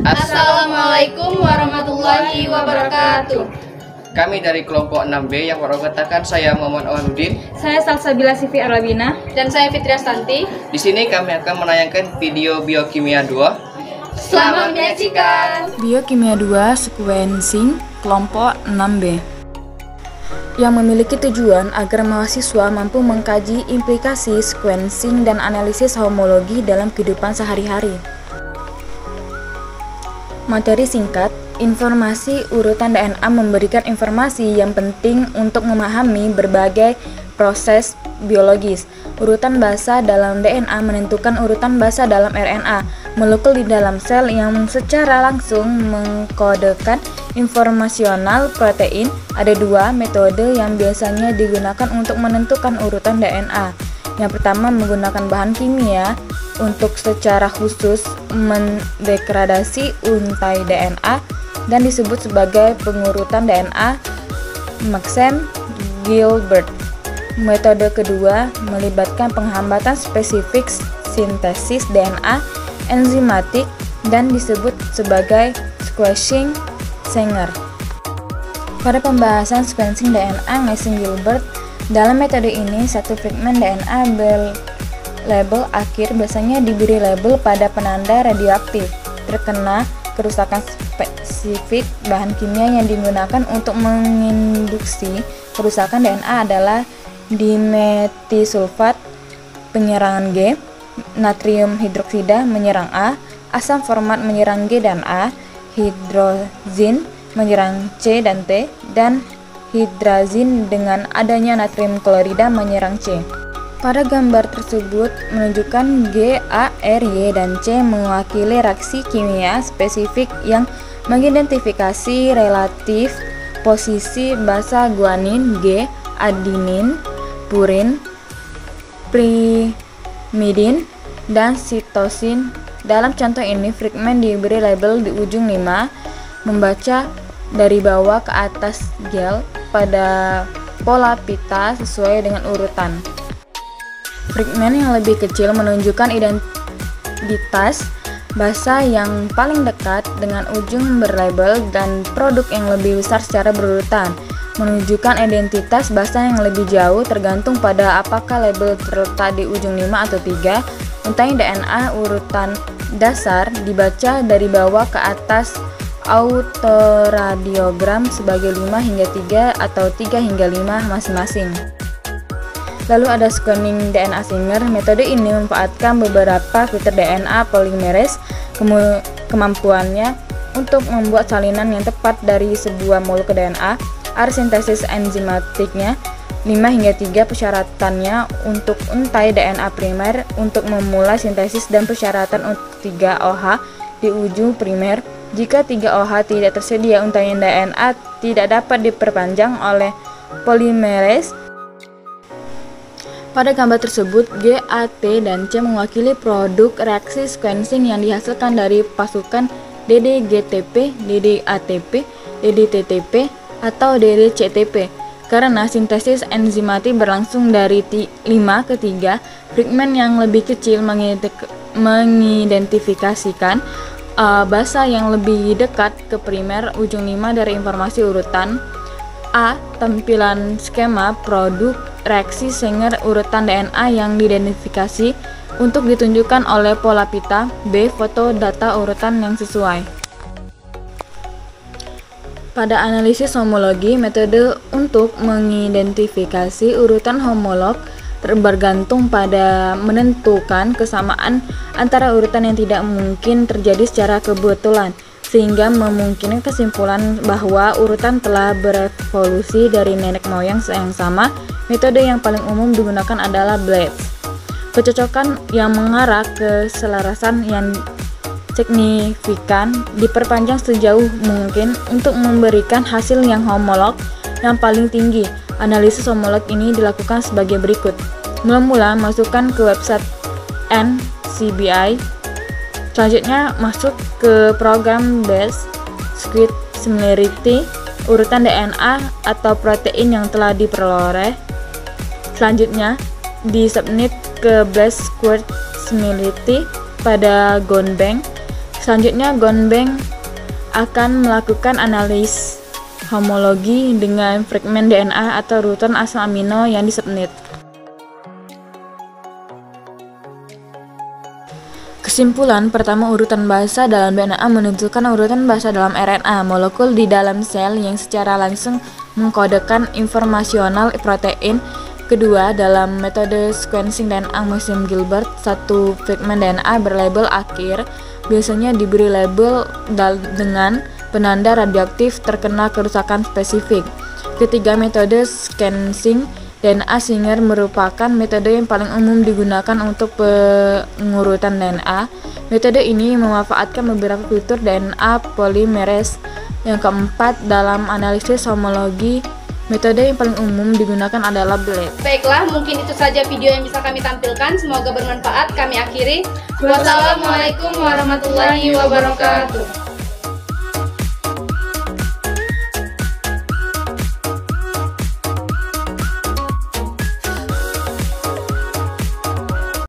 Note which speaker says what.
Speaker 1: Assalamualaikum warahmatullahi wabarakatuh.
Speaker 2: Kami dari kelompok 6B yang beranggotakan saya Muhammad Awaluddin,
Speaker 3: saya Salsabila Sifi Arlabina,
Speaker 1: dan saya Fitria Stanti.
Speaker 2: Di sini kami akan menayangkan video Biokimia 2.
Speaker 1: Selamat menyaksikan.
Speaker 3: Biokimia 2 Sequencing kelompok 6B, yang memiliki tujuan agar mahasiswa mampu mengkaji implikasi sequencing dan analisis homologi dalam kehidupan sehari-hari. Materi singkat, informasi urutan DNA memberikan informasi yang penting untuk memahami berbagai proses biologis. Urutan basa dalam DNA menentukan urutan basa dalam RNA, molekul di dalam sel yang secara langsung mengkodekan informasional protein. Ada dua metode yang biasanya digunakan untuk menentukan urutan DNA. Yang pertama menggunakan bahan kimia untuk secara khusus mendegradasi untai DNA dan disebut sebagai pengurutan DNA Maxent-Gilbert. Metode kedua melibatkan penghambatan spesifik sintesis DNA enzimatik dan disebut sebagai sequencing Sanger. Pada pembahasan sequencing DNA Maxent-Gilbert, dalam metode ini satu fragmen DNA label akhir biasanya diberi label pada penanda radioaktif. Terkena kerusakan spesifik bahan kimia yang digunakan untuk menginduksi kerusakan DNA adalah dimetisulfat penyerangan G, natrium hidroksida menyerang A, asam format menyerang G dan A, hidrozin menyerang C dan T, dan hidrazin dengan adanya natrium klorida menyerang C. Pada gambar tersebut menunjukkan G, A, R, Y, dan C mewakili reaksi kimia spesifik yang mengidentifikasi relatif posisi basa guanin, G, adenin, purin, primidin, dan sitosin. Dalam contoh ini, fragmen diberi label di ujung 5, membaca dari bawah ke atas gel pada pola pita sesuai dengan urutan. Fragmen yang lebih kecil menunjukkan identitas basa yang paling dekat dengan ujung berlabel dan produk yang lebih besar secara berurutan. Menunjukkan identitas basa yang lebih jauh tergantung pada apakah label terletak di ujung 5 atau 3. Untai DNA urutan dasar dibaca dari bawah ke atas autoradiogram sebagai 5 hingga 3 atau 3 hingga 5 masing-masing. Lalu ada sequencing DNA Sanger. Metode ini memanfaatkan beberapa fitur DNA polimerase. Kemampuannya untuk membuat salinan yang tepat dari sebuah molekul DNA. Ada sintesis enzimatiknya. 5 hingga 3 persyaratannya untuk untai DNA primer untuk memulai sintesis dan persyaratan untuk 3 OH di ujung primer. Jika 3 OH tidak tersedia, untaian DNA tidak dapat diperpanjang oleh polimerase. Pada gambar tersebut, G, A, T, dan C mewakili produk reaksi sequencing yang dihasilkan dari pasukan DDGTP, DDATP, DDTTP, atau DDCTP. Karena sintesis enzimatik berlangsung dari 5 ke 3, fragmen yang lebih kecil mengidentifikasikan basa yang lebih dekat ke primer. Ujung 5 dari informasi urutan. A. Tampilan skema produk reaksi Sanger urutan DNA yang diidentifikasi untuk ditunjukkan oleh pola pita. B. Foto data urutan yang sesuai. Pada analisis homologi, metode untuk mengidentifikasi urutan homolog bergantung pada menentukan kesamaan antara urutan yang tidak mungkin terjadi secara kebetulan, sehingga memungkinkan kesimpulan bahwa urutan telah berevolusi dari nenek moyang yang sama. Metode yang paling umum digunakan adalah Blades. Kecocokan yang mengarah ke selarasan yang signifikan diperpanjang sejauh mungkin untuk memberikan hasil yang homolog yang paling tinggi. Analisis homolog ini dilakukan sebagai berikut. Mula-mula masukkan ke website NCBI. Selanjutnya masuk ke program Base Squid Similarity, urutan DNA atau protein yang telah diperoleh. Selanjutnya disubmit ke Blast Quersmility pada GoneBank. Selanjutnya GoneBank akan melakukan analis homologi dengan fragmen DNA atau urutan asal amino yang disubmit. Kesimpulan pertama, urutan bahasa dalam DNA menunjukkan urutan bahasa dalam RNA, molekul di dalam sel yang secara langsung mengkodekan informasional protein. Kedua, dalam metode sequencing DNA museum Gilbert, satu fragmen DNA berlabel akhir biasanya diberi label dengan penanda radioaktif terkena kerusakan spesifik. Ketiga, metode sequencing DNA Sanger merupakan metode yang paling umum digunakan untuk pengurutan DNA. Metode ini memanfaatkan beberapa fitur DNA polimerase. Yang keempat, dalam analisis homologi, metode yang paling umum digunakan adalah blend.
Speaker 1: Baiklah, mungkin itu saja video yang bisa kami tampilkan. Semoga bermanfaat. Kami akhiri. Wassalamualaikum warahmatullahi wabarakatuh.